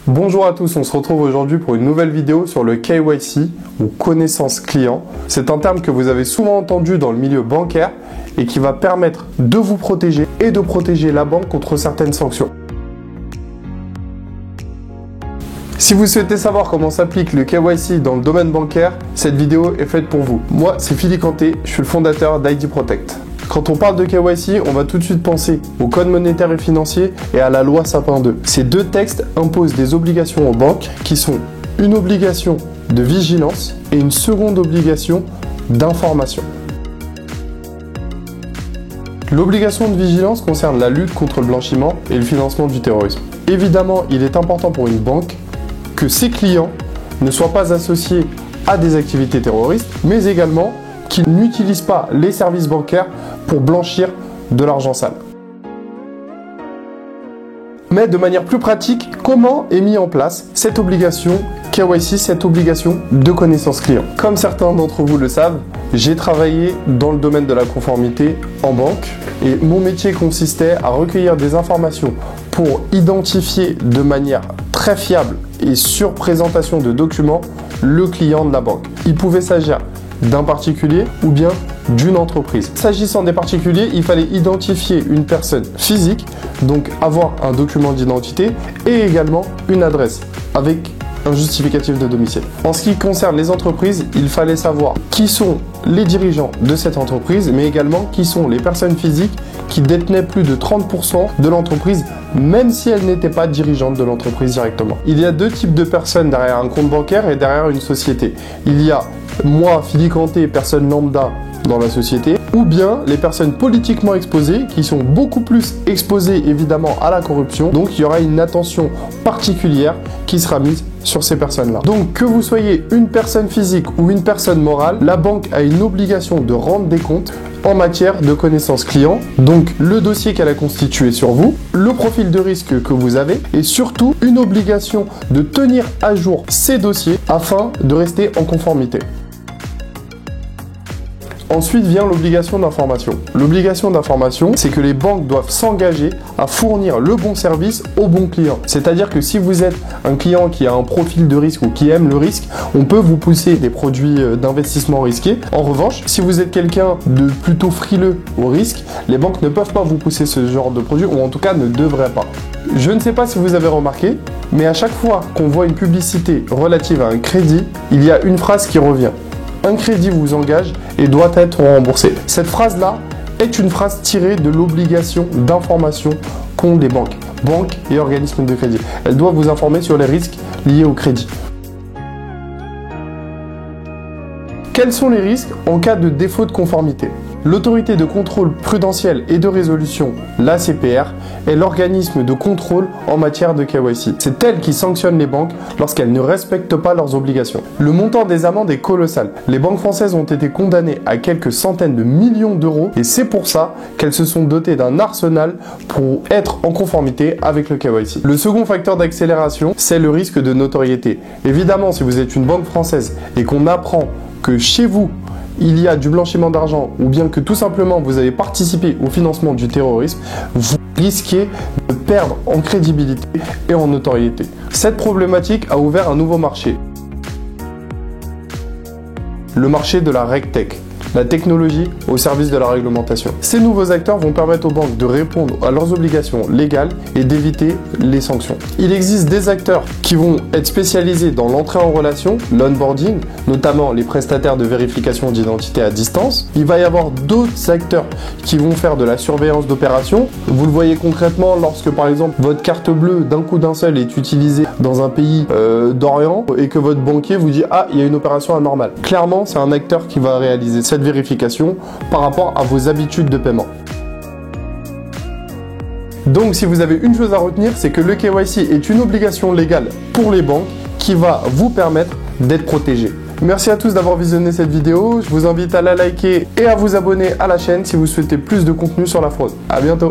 Bonjour à tous, on se retrouve aujourd'hui pour une nouvelle vidéo sur le KYC ou connaissance client. C'est un terme que vous avez souvent entendu dans le milieu bancaire et qui va permettre de vous protéger et de protéger la banque contre certaines sanctions. Si vous souhaitez savoir comment s'applique le KYC dans le domaine bancaire, cette vidéo est faite pour vous. Moi, c'est Philippe Canté, je suis le fondateur d'ID Protect. Quand on parle de KYC, on va tout de suite penser au Code monétaire et financier et à la loi Sapin 2. Ces deux textes imposent des obligations aux banques qui sont une obligation de vigilance et une seconde obligation d'information. L'obligation de vigilance concerne la lutte contre le blanchiment et le financement du terrorisme. Évidemment, il est important pour une banque que ses clients ne soient pas associés à des activités terroristes, mais également qu'ils n'utilisent pas les services bancaires pour blanchir de l'argent sale. Mais de manière plus pratique, comment est mise en place cette obligation KYC, cette obligation de connaissance client? Comme certains d'entre vous le savent, j'ai travaillé dans le domaine de la conformité en banque et mon métier consistait à recueillir des informations pour identifier de manière très fiable et sur présentation de documents le client de la banque. Il pouvait s'agir d'un particulier ou bien d'une entreprise. S'agissant des particuliers, il fallait identifier une personne physique, donc avoir un document d'identité et également une adresse avec un justificatif de domicile. En ce qui concerne les entreprises, il fallait savoir qui sont les dirigeants de cette entreprise, mais également qui sont les personnes physiques qui détenaient plus de 30% de l'entreprise, même si elles n'étaient pas dirigeantes de l'entreprise directement. Il y a deux types de personnes derrière un compte bancaire et derrière une société. Il y a moi, Philippe Canté, personne lambda dans la société, ou bien les personnes politiquement exposées qui sont beaucoup plus exposées évidemment à la corruption, donc il y aura une attention particulière qui sera mise sur ces personnes-là. Donc que vous soyez une personne physique ou une personne morale, la banque a une obligation de rendre des comptes en matière de connaissance client, donc le dossier qu'elle a constitué sur vous, le profil de risque que vous avez et surtout une obligation de tenir à jour ces dossiers afin de rester en conformité. Ensuite vient l'obligation d'information. L'obligation d'information, c'est que les banques doivent s'engager à fournir le bon service au bon client. C'est-à-dire que si vous êtes un client qui a un profil de risque ou qui aime le risque, on peut vous pousser des produits d'investissement risqués. En revanche, si vous êtes quelqu'un de plutôt frileux au risque, les banques ne peuvent pas vous pousser ce genre de produit, ou en tout cas ne devraient pas. Je ne sais pas si vous avez remarqué, mais à chaque fois qu'on voit une publicité relative à un crédit, il y a une phrase qui revient. Un crédit vous engage et doit être remboursé. Cette phrase-là est une phrase tirée de l'obligation d'information qu'ont les banques et organismes de crédit. Elles doivent vous informer sur les risques liés au crédit. Quels sont les risques en cas de défaut de conformité? L'autorité de contrôle prudentiel et de résolution, l'ACPR, est l'organisme de contrôle en matière de KYC. C'est elle qui sanctionne les banques lorsqu'elles ne respectent pas leurs obligations. Le montant des amendes est colossal. Les banques françaises ont été condamnées à quelques centaines de millions d'euros et c'est pour ça qu'elles se sont dotées d'un arsenal pour être en conformité avec le KYC. Le second facteur d'accélération, c'est le risque de notoriété. Évidemment, si vous êtes une banque française et qu'on apprend que chez vous, il y a du blanchiment d'argent ou bien que tout simplement vous avez participé au financement du terrorisme, vous risquez de perdre en crédibilité et en notoriété. Cette problématique a ouvert un nouveau marché. Le marché de la RegTech. La technologie au service de la réglementation. Ces nouveaux acteurs vont permettre aux banques de répondre à leurs obligations légales et d'éviter les sanctions. Il existe des acteurs qui vont être spécialisés dans l'entrée en relation, l'onboarding, notamment les prestataires de vérification d'identité à distance. Il va y avoir d'autres acteurs qui vont faire de la surveillance d'opérations. Vous le voyez concrètement lorsque par exemple votre carte bleue d'un coup d'un seul est utilisée dans un pays d'Orient et que votre banquier vous dit « Ah, il y a une opération anormale ». Clairement, c'est un acteur qui va réaliser cette vérification par rapport à vos habitudes de paiement. Donc si vous avez une chose à retenir, c'est que le KYC est une obligation légale pour les banques qui va vous permettre d'être protégé. Merci à tous d'avoir visionné cette vidéo, je vous invite à la liker et à vous abonner à la chaîne si vous souhaitez plus de contenu sur la fraude. À bientôt.